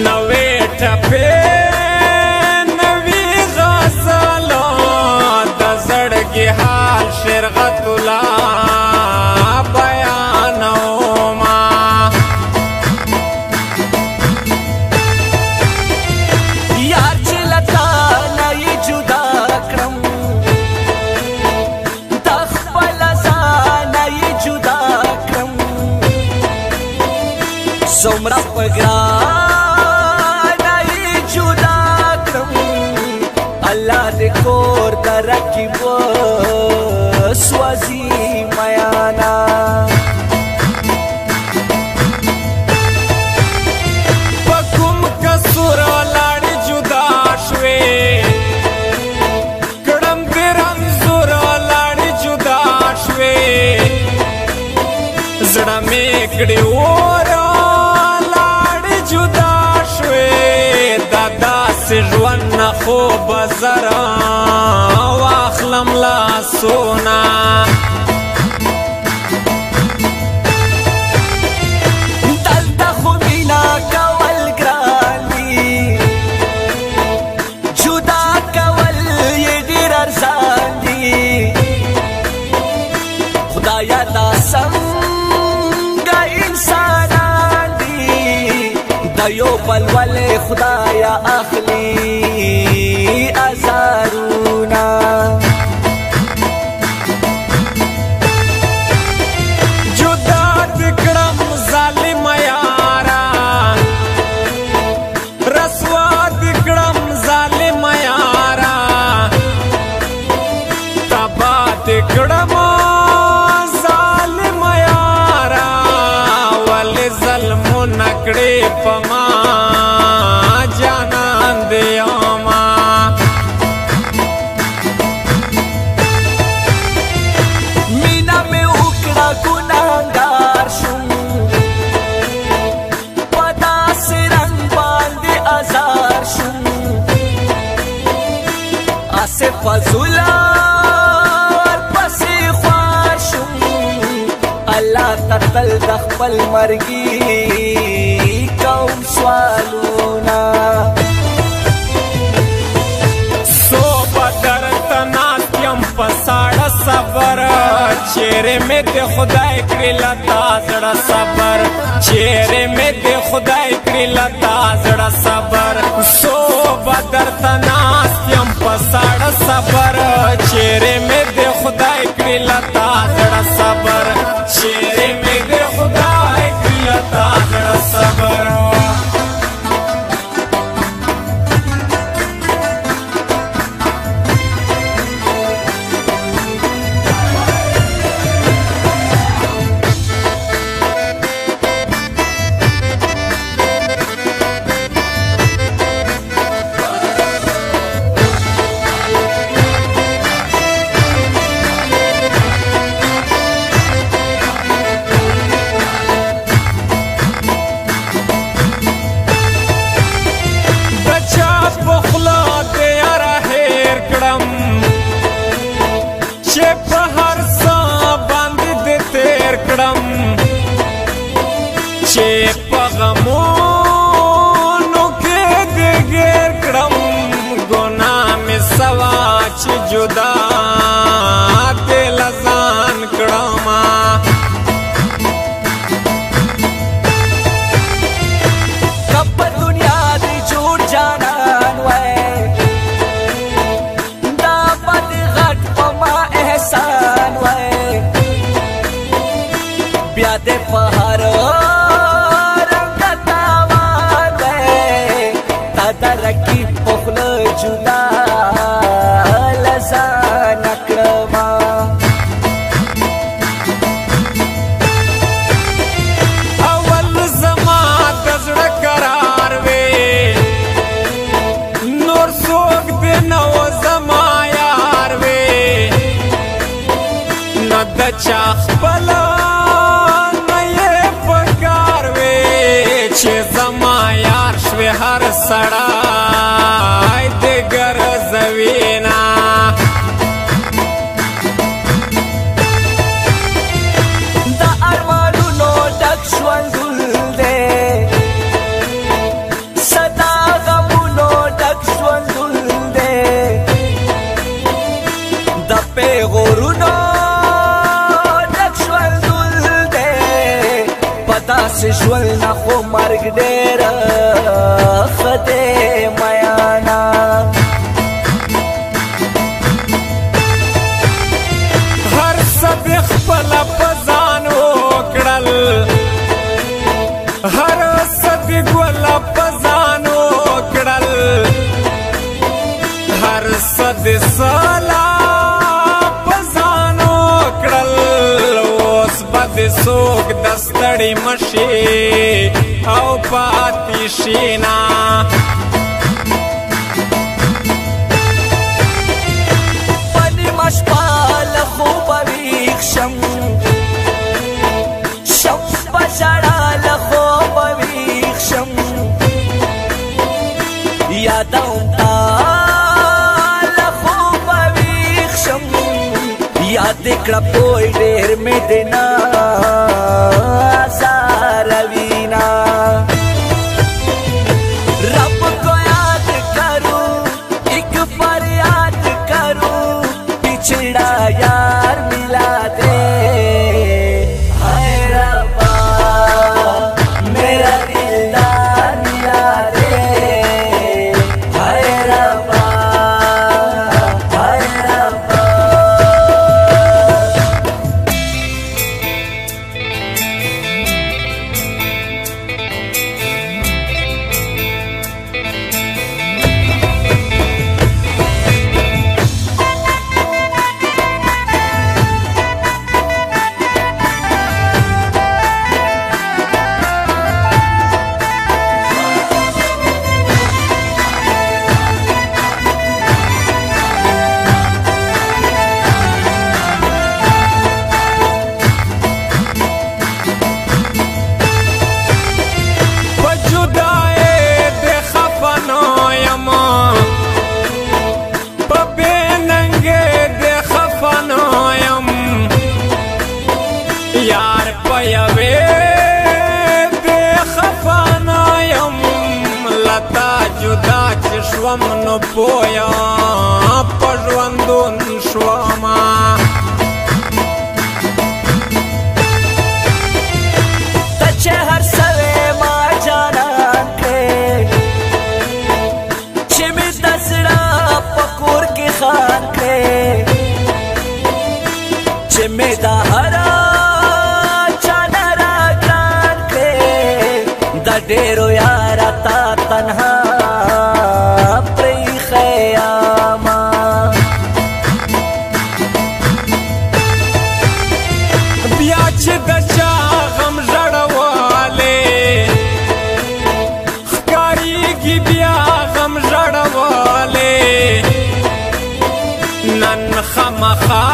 نوې ټپې نوې غزلو د زړګي حال شرغت الله بیانوما یار چې لتا نه یې جدا کړم د خپل ځانه یې جدا کړم څومره په ګرانه یې جدا کړم الله دې کور ته رقیب سوځي میانا په کوم کسور لاړې جدا شوې کړم دې رنځور لاړې جدا شوې زړه مې کړې اور لاړې جدا شوې دا داسې ژوند نه خو به زره واخلم لاسونه دلته خو مینا کول ګران دي جدا کول یې ډېر ارزان دي خدایا دا څنګه انسانان دي د یو بل ولې خدایا اخلي ازارونه جدا دې کړم ظالم یارا رسوا دې کړم ظالم یارا تبا دې کړم ظالم یارا ولې ظلمونه کړې په ما جانان دې یوما مینا مې وکړه ګناهګار شوم په داسې رنګ باندې ازار شوم آصف فضوله ورپسې خوار شوم الله ته تل د خپل مرګي کوم سوالونه سو بدر تناست یم په ساړه صبر چیرې مې د خدای کړي لتا زړه صبر چیرې مې د خدای کړي لتا زړه صبر سو بدر تناست یم په ساړه صبر چیرې مې د خدای کړي لتا زړه صبر چیرې مې د خدای کړي لتا زړه صبر چې په غمونو کې دې ګیر کړم ګناه مې سوا چې جدا دې له ځان کړم کب په دنیا دې جوړ جانان وای دا بد غټ په ما احسان وای بیا دې په هر رقیب پخله جدا لزان کړما اول زما د زړه قرار وې نور څوک دې نه و زما یار وې نه د چا خپله نه یې په کار وې چې زما یار شوې هر سړی دې ګرځوینه د ارمانونو ډک ژوند ګل دی مرګ ډېر خدای میانا هر سب خپل پزان وکړل هر سب ګل پزان وکړل هر سد سلا پزان وکړل اوس بد سوک دستړی مشي او پاتې شینا پنی مشپال خوب ویښ شم شم بشړال خوب ویښ شم یادوم تا له خوب ویښ شم یاد کړه پوی ډېر مې دینا زاروینا رب کو یاد کروں ایک فریاد کروں بچھڑا یار ملا دے ہائے ربا میرا دلدار ملا دے ہائے ربا ہائے ربا یار پیوے دے خفانایم لتا جدا چشوم نو پویا پژوندون شوما تچے ہر سوے ما جانان کے چمی دسڑا پکور کی خان کے چمی دا ہرا ډېرو یارا تا تنها پرېښی یما بیا چې د چا غم ژړوالی ښکارېږي بیا غم ژړوالی نن خامخا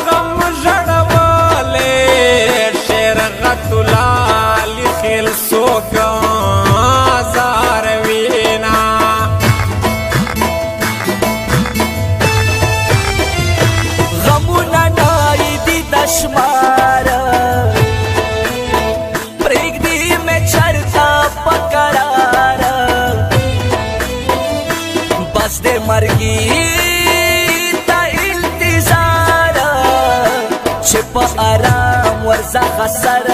غم ژړوالی شیرغت الله خیل سوکا زاروینا غمونا نائی دی دشمار پریگ دی میں چرتا پکرار بس دے مرگی تا التزار چھپ آرام ورزا خسر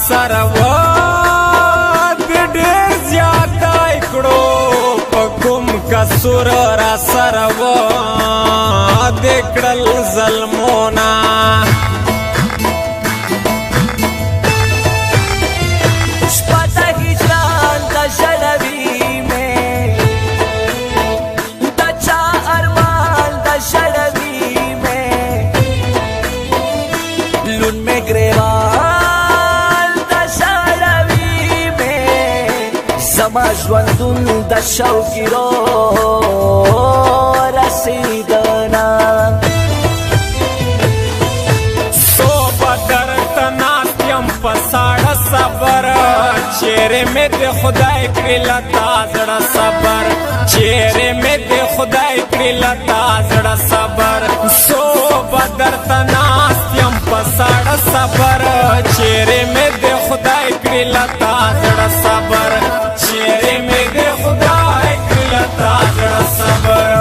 سروا د ډېر زیاته کړو په کوم کسور را سروا د کړل ظلمونه شپه د هجران د ژړوي مې د چا ارمان د ژړوي مې لون مې ګریوان زما ژوندون د شوګیرو رسیدنا سو بدرت ناستیم په ساړه صبر چیرې مې د خدای کړي لتا زړه صبر چیرې مې د خدای کړي لتا زړه صبر سو بدرت ناستیم په صبر چیرې مې د خدای کړي لتا زړه صبر چیرې مې د خدای کړي لتا زړه صبر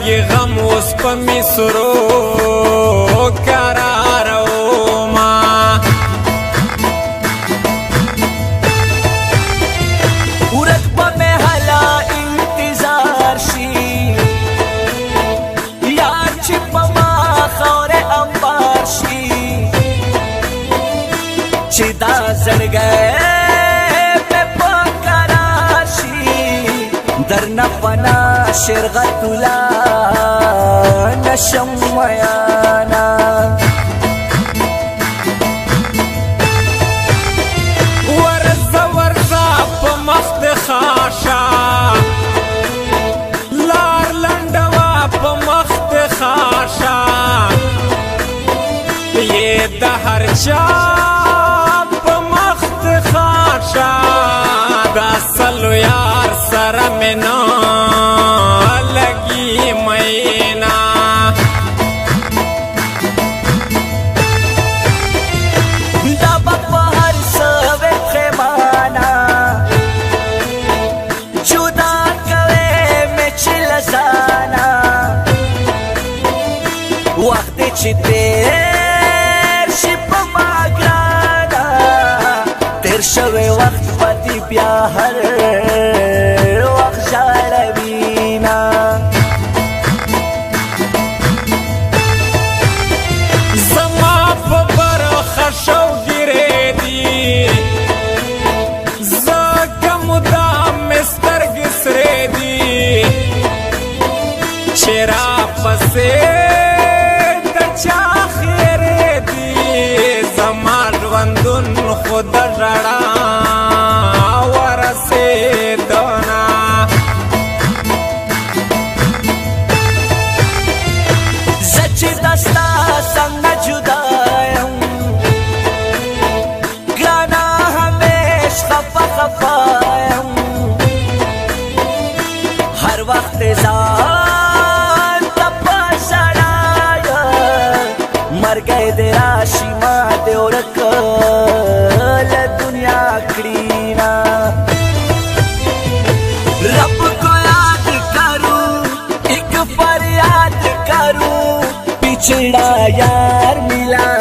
غم اوس په مصرو قراروما ورک به مې هلا انتظار شي یار چې په ما خاورې انبار شي چې دا زړګی مې په قرار شي درنه پنا شرغت لا نشم ویانا ورزه ورزه په مخ د خاشا لار لنډوه په مخ د خاشا یې د هر چا په مخ د خاشا د اصلو یار سره مې نه وقت چې تیر شي په ما ګرانه تیر شوی وخت پتی بیا هر وخت ژاړوینه زما په برخه شوګیرې دي ځکه مدام مې سترګې سرې دي چې راپسې چا خیرې دي زما ژوندون خو د ژړا ورسېدونه زه چې د ستا څنګه جدا یم ګرانه همیش خفه خفه یم هر وخت مرګی دې راشي ما دې ورک له دنیا کړینا رب کو یاد کروں ایک فریاد کروں بچھڑا یار ملا